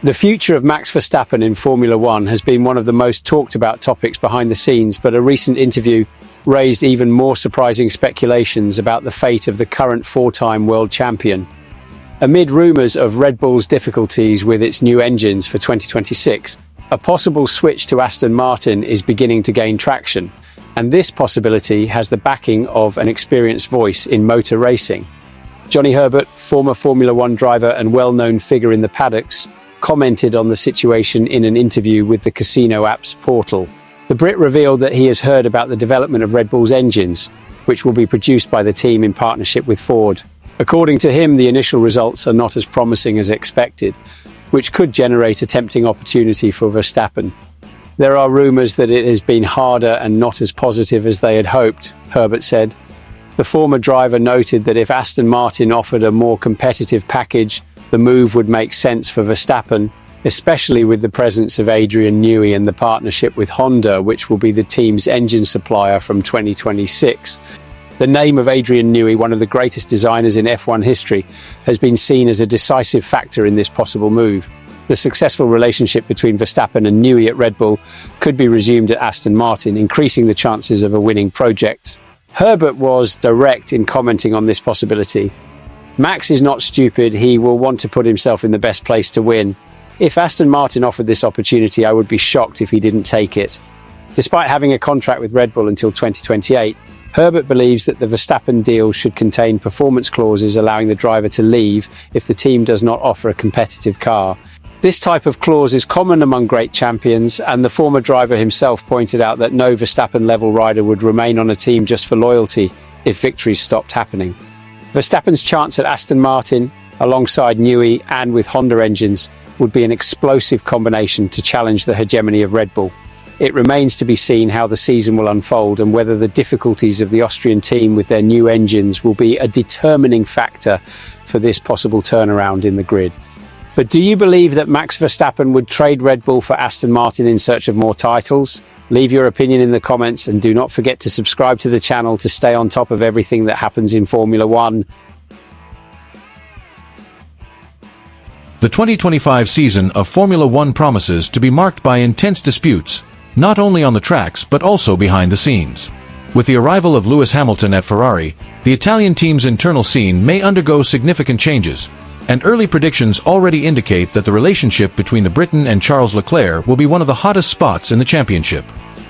The future of Max Verstappen in Formula One has been one of the most talked about topics behind the scenes, but a recent interview raised even more surprising speculations about the fate of the current four-time world champion. Amid rumours of Red Bull's difficulties with its new engines for 2026, a possible switch to Aston Martin is beginning to gain traction, and this possibility has the backing of an experienced voice in motor racing. Johnny Herbert, former Formula One driver and well-known figure in the paddocks, commented on the situation in an interview with the Casino Apps portal. The Brit revealed that he has heard about the development of Red Bull's engines, which will be produced by the team in partnership with Ford. According to him, the initial results are not as promising as expected, which could generate a tempting opportunity for Verstappen. There are rumours that it has been harder and not as positive as they had hoped, Herbert said. The former driver noted that if Aston Martin offered a more competitive package, the move would make sense for Verstappen, especially with the presence of Adrian Newey and the partnership with Honda, which will be the team's engine supplier from 2026. The name of Adrian Newey, one of the greatest designers in F1 history, has been seen as a decisive factor in this possible move. The successful relationship between Verstappen and Newey at Red Bull could be resumed at Aston Martin, increasing the chances of a winning project. Herbert was direct in commenting on this possibility. Max is not stupid, he will want to put himself in the best place to win. If Aston Martin offered this opportunity, I would be shocked if he didn't take it. Despite having a contract with Red Bull until 2028, Herbert believes that the Verstappen deal should contain performance clauses allowing the driver to leave if the team does not offer a competitive car. This type of clause is common among great champions, and the former driver himself pointed out that no Verstappen-level rider would remain on a team just for loyalty if victories stopped happening. Verstappen's chance at Aston Martin, alongside Newey and with Honda engines, would be an explosive combination to challenge the hegemony of Red Bull. It remains to be seen how the season will unfold and whether the difficulties of the Austrian team with their new engines will be a determining factor for this possible turnaround in the grid. But do you believe that Max Verstappen would trade Red Bull for Aston Martin in search of more titles? Leave your opinion in the comments and do not forget to subscribe to the channel to stay on top of everything that happens in Formula One. The 2025 season of Formula One promises to be marked by intense disputes, not only on the tracks but also behind the scenes. With the arrival of Lewis Hamilton at Ferrari, the Italian team's internal scene may undergo significant changes, and early predictions already indicate that the relationship between the Briton and Charles Leclerc will be one of the hottest spots in the championship.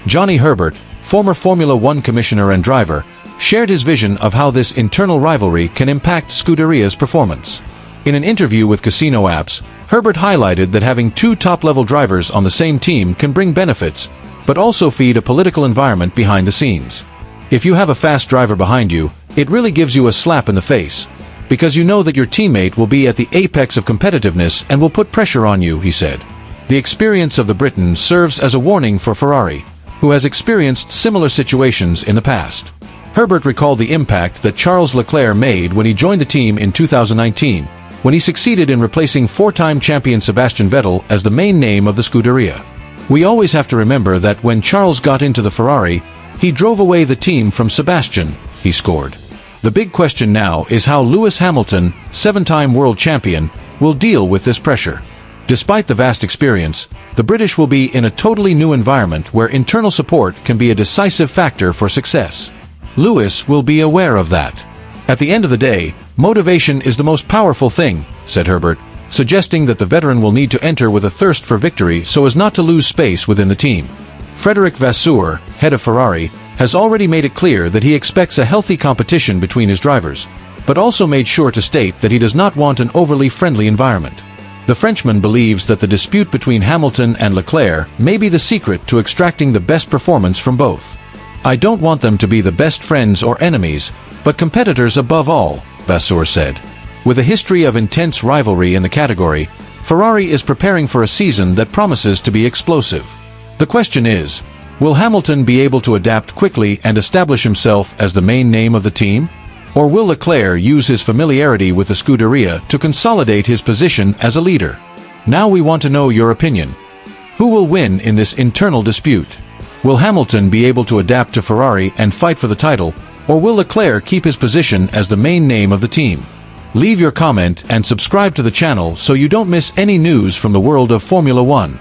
Johnny Herbert, former Formula One commissioner and driver, shared his vision of how this internal rivalry can impact Scuderia's performance. In an interview with Casino Apps, Herbert highlighted that having two top-level drivers on the same team can bring benefits, but also feed a political environment behind the scenes. If you have a fast driver behind you, it really gives you a slap in the face, because you know that your teammate will be at the apex of competitiveness and will put pressure on you, he said. The experience of the Briton serves as a warning for Ferrari, who has experienced similar situations in the past. Herbert recalled the impact that Charles Leclerc made when he joined the team in 2019, when he succeeded in replacing four-time champion Sebastian Vettel as the main name of the Scuderia. We always have to remember that when Charles got into the Ferrari, he drove away the team from Sebastian, he scored. The big question now is how Lewis Hamilton, seven-time world champion, will deal with this pressure. Despite the vast experience, the British will be in a totally new environment where internal support can be a decisive factor for success. Lewis will be aware of that. At the end of the day, motivation is the most powerful thing, said Herbert, suggesting that the veteran will need to enter with a thirst for victory so as not to lose space within the team. Frédéric Vasseur, head of Ferrari, has already made it clear that he expects a healthy competition between his drivers, but also made sure to state that he does not want an overly friendly environment. The Frenchman believes that the dispute between Hamilton and Leclerc may be the secret to extracting the best performance from both. I don't want them to be the best friends or enemies, but competitors above all, Vasseur said. With a history of intense rivalry in the category, Ferrari is preparing for a season that promises to be explosive. The question is, will Hamilton be able to adapt quickly and establish himself as the main name of the team? Or will Leclerc use his familiarity with the Scuderia to consolidate his position as a leader? Now we want to know your opinion. Who will win in this internal dispute? Will Hamilton be able to adapt to Ferrari and fight for the title, or will Leclerc keep his position as the main name of the team? Leave your comment and subscribe to the channel so you don't miss any news from the world of Formula One.